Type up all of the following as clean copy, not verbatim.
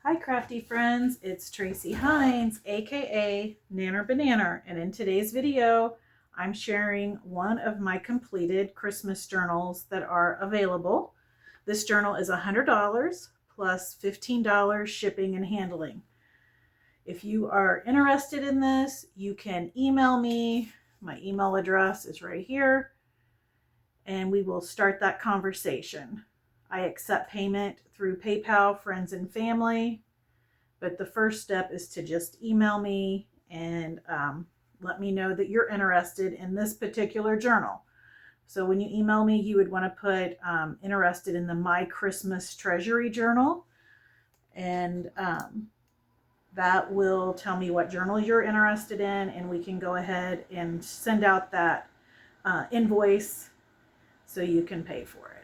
Hi crafty friends, it's Tracy Hines, aka Nanner Banana, and in today's video I'm sharing one of my completed Christmas journals that are available. This journal is $100 plus $15 shipping and handling. If you are interested in this, you can email me. My email address is right here, and we will start that conversation. I accept payment through PayPal, friends and family. But the first step is to just email me and let me know that you're interested in this particular journal. So when you email me, you would want to put interested in the My Christmas Treasury journal. And that will tell me what journal you're interested in. And we can go ahead and send out that invoice so you can pay for it.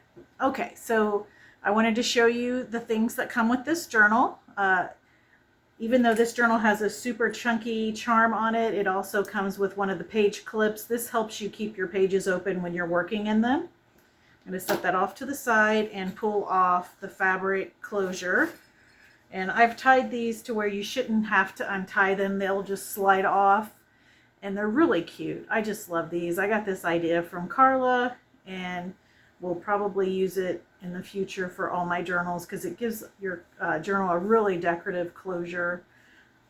Okay, so I wanted to show you the things that come with this journal. Even though this journal has a super chunky charm on it, it also comes with one of the page clips. This helps you keep your pages open when you're working in them. I'm going to set that off to the side and pull off the fabric closure. And I've tied these to where you shouldn't have to untie them. They'll just slide off. And they're really cute. I just love these. I got this idea from Carla, and we'll probably use it in the future for all my journals because it gives your journal a really decorative closure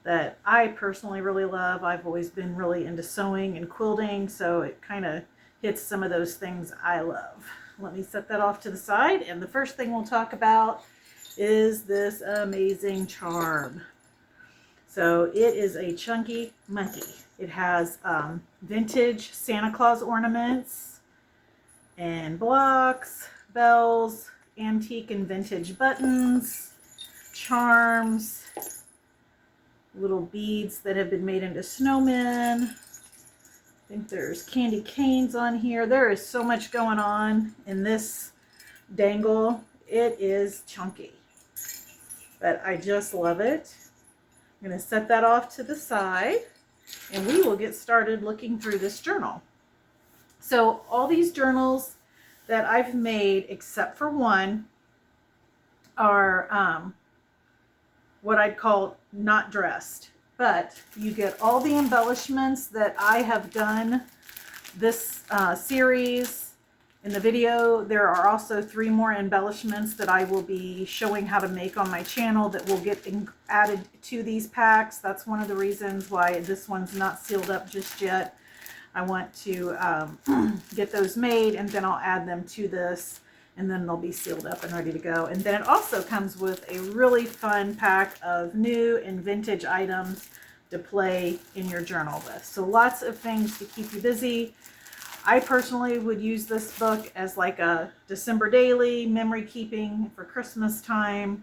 that I personally really love. I've always been really into sewing and quilting, so it kind of hits some of those things I love. Let me set that off to the side, and the first thing we'll talk about is this amazing charm. So it is a chunky monkey. It has vintage Santa Claus ornaments and blocks, bells, antique and vintage buttons, charms, little beads that have been made into snowmen. I think there's candy canes on here. There is so much going on in this dangle. It is chunky, but I just love it. I'm going to set that off to the side, and we will get started looking through this journal. So all these journals that I've made, except for one, are what I'd call not dressed. But you get all the embellishments that I have done this series. In the video, there are also 3 more embellishments that I will be showing how to make on my channel that will get added to these packs. That's one of the reasons why this one's not sealed up just yet. I want to get those made, and then I'll add them to this, and then they'll be sealed up and ready to go. And then it also comes with a really fun pack of new and vintage items to play in your journal with. So lots of things to keep you busy. I personally would use this book as like a December daily, memory keeping for Christmas time.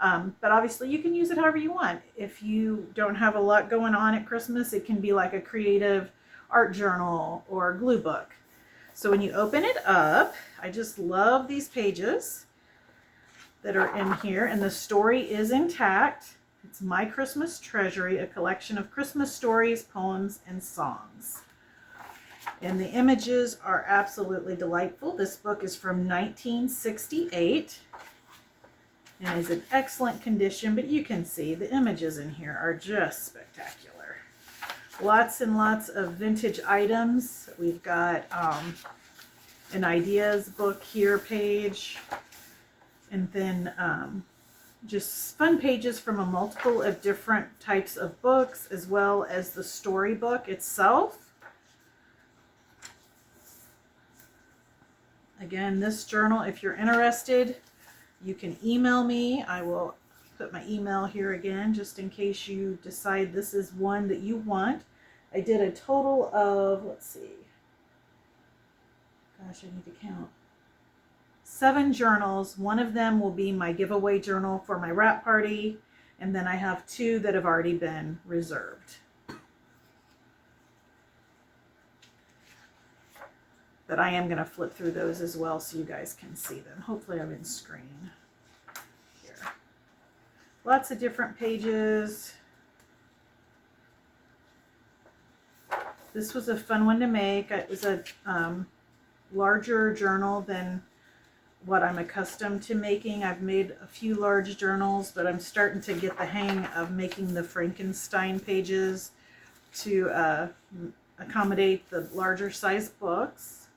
But obviously you can use it however you want. If you don't have a lot going on at Christmas, it can be like a creative art journal or glue book. So when you open it up, I just love these pages that are in here, and the story is intact. It's My Christmas Treasury, a collection of Christmas stories, poems, and songs. And the images are absolutely delightful. This book is from 1968 and is in excellent condition, but you can see the images in here are just spectacular. Lots and lots of vintage items. We've got an ideas book here page, and then just fun pages from a multiple of different types of books, as well as the storybook itself. Again, this journal, if you're interested, you can email me. I will put my email here again, just in case you decide this is one that you want. I did a total of, let's see, gosh, I need to count. 7 journals. One of them will be my giveaway journal for my wrap party, and then I have 2 that have already been reserved. But I am going to flip through those as well so you guys can see them. Hopefully I'm in screen here. Lots of different pages. This was a fun one to make. It was a larger journal than what I'm accustomed to making. I've made a few large journals, but I'm starting to get the hang of making the Frankenstein pages to accommodate the larger size books.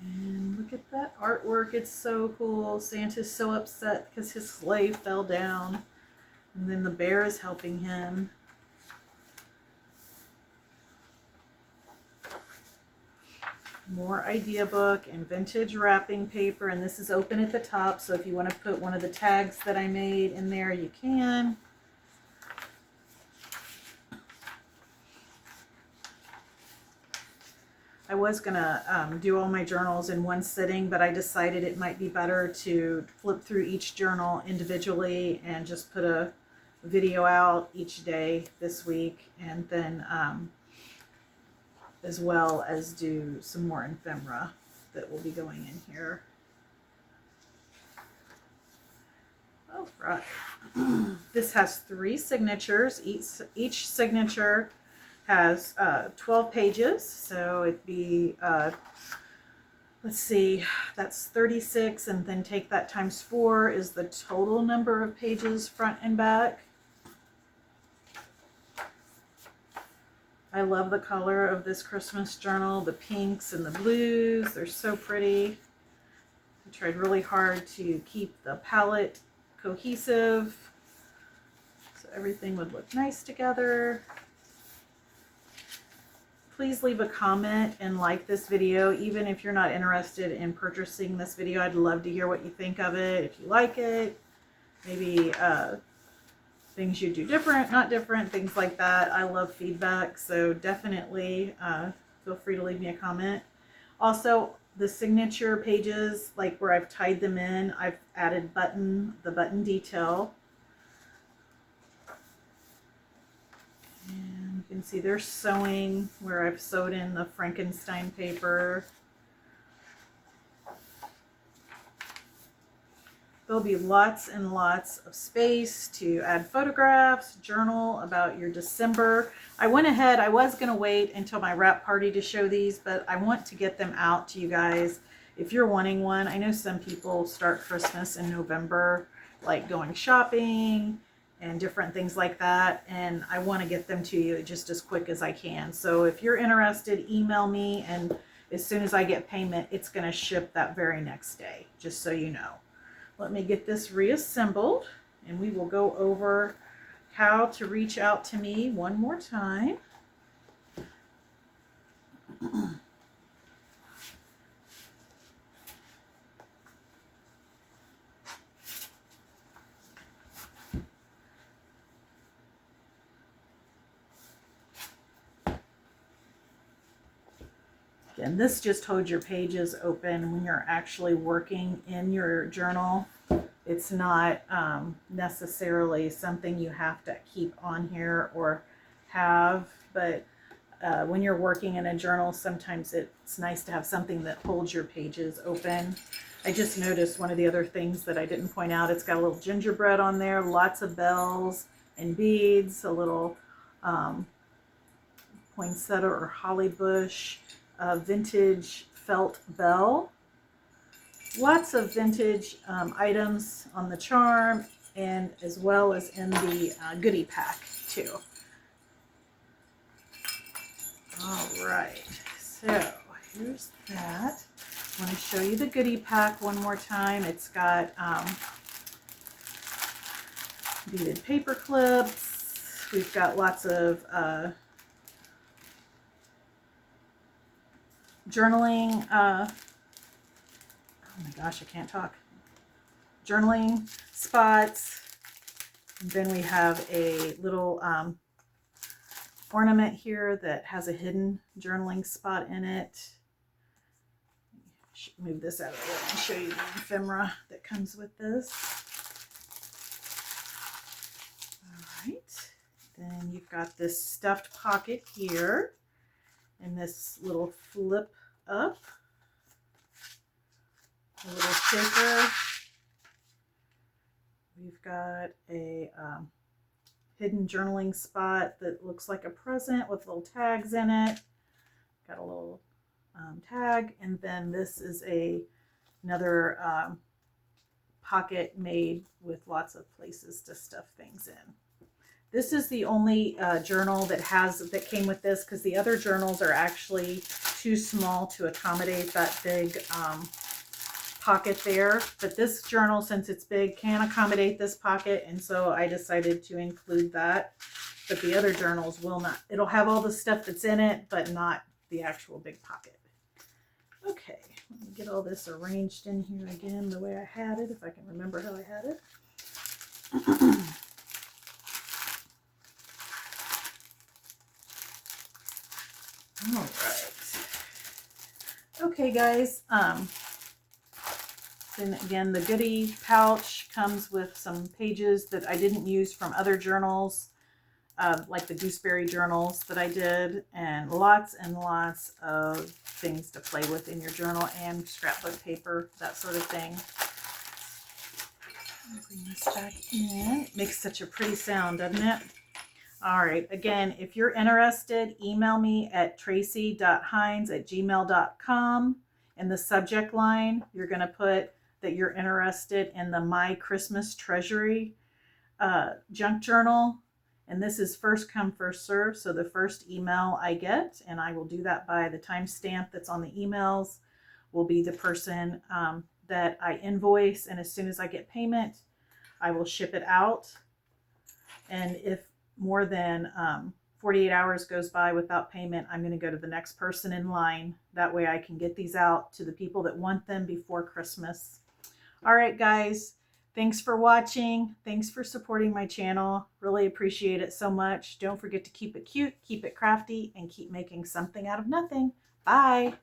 And look at that artwork. It's so cool. Santa's so upset because his sleigh fell down. And then the bear is helping him. More idea book and vintage wrapping paper. And this is open at the top, so if you want to put one of the tags that I made in there, you can. I was going to do all my journals in one sitting, but I decided it might be better to flip through each journal individually and just put a video out each day this week, and then as well as do some more ephemera that will be going in here. Oh, right. This has 3 signatures. Each signature has 12 pages, so it'd be, let's see, that's 36, and then take that times 4 is the total number of pages front and back. I love the color of this Christmas journal, the pinks and the blues. They're so pretty. I tried really hard to keep the palette cohesive so everything would look nice together. Please leave a comment and like this video. Even if you're not interested in purchasing this video, I'd love to hear what you think of it. If you like it, maybe things you do different, not different, things like that. I love feedback, so definitely feel free to leave me a comment. Also, the signature pages, like where I've tied them in, I've added the button detail. And you can see there's sewing where I've sewed in the Frankenstein paper. There'll be lots and lots of space to add photographs, journal about your December. I went ahead, I was going to wait until my wrap party to show these, but I want to get them out to you guys if you're wanting one. I know some people start Christmas in November, like going shopping and different things like that, and I want to get them to you just as quick as I can. So if you're interested, email me, and as soon as I get payment, it's going to ship that very next day, just so you know. Let me get this reassembled, and we will go over how to reach out to me one more time. Again, this just holds your pages open when you're actually working in your journal. It's not necessarily something you have to keep on here or have, but when you're working in a journal, sometimes it's nice to have something that holds your pages open. I just noticed one of the other things that I didn't point out, it's got a little gingerbread on there, lots of bells and beads, a little poinsettia or holly bush, vintage felt bell. Lots of vintage items on the charm, and as well as in the goodie pack too. All right, so here's that. I want to show you the goodie pack one more time. It's got beaded paper clips. We've got lots of journaling, oh my gosh, I can't talk. Journaling spots. And then we have a little ornament here that has a hidden journaling spot in it. Move this out of the way and show you the ephemera that comes with this. All right. Then you've got this stuffed pocket here, and this little flip up, a little shaker. We've got a hidden journaling spot that looks like a present with little tags in it. got a little tag, and then this is another pocket made with lots of places to stuff things in. This is the only journal that came with this, because the other journals are actually too small to accommodate that big pocket there. But this journal, since it's big, can accommodate this pocket, and so I decided to include that. But the other journals will not. It'll have all the stuff that's in it, but not the actual big pocket. Okay, let me get all this arranged in here again the way I had it, if I can remember how I had it. All right. Okay, guys. Then again, the goodie pouch comes with some pages that I didn't use from other journals, like the gooseberry journals that I did, and lots of things to play with in your journal, and scrapbook paper, that sort of thing. I'll bring this back in. It makes such a pretty sound, doesn't it? All right, again, if you're interested, email me at tracy.hines@gmail.com. In the subject line, you're going to put that you're interested in the My Christmas Treasury junk journal. And this is first come, first serve. So the first email I get, and I will do that by the timestamp that's on the emails, will be the person that I invoice. And as soon as I get payment, I will ship it out. And if more than 48 hours goes by without payment, I'm going to go to the next person in line. That way I can get these out to the people that want them before Christmas. All right, guys. Thanks for watching. Thanks for supporting my channel. Really appreciate it so much. Don't forget to keep it cute, keep it crafty, and keep making something out of nothing. Bye.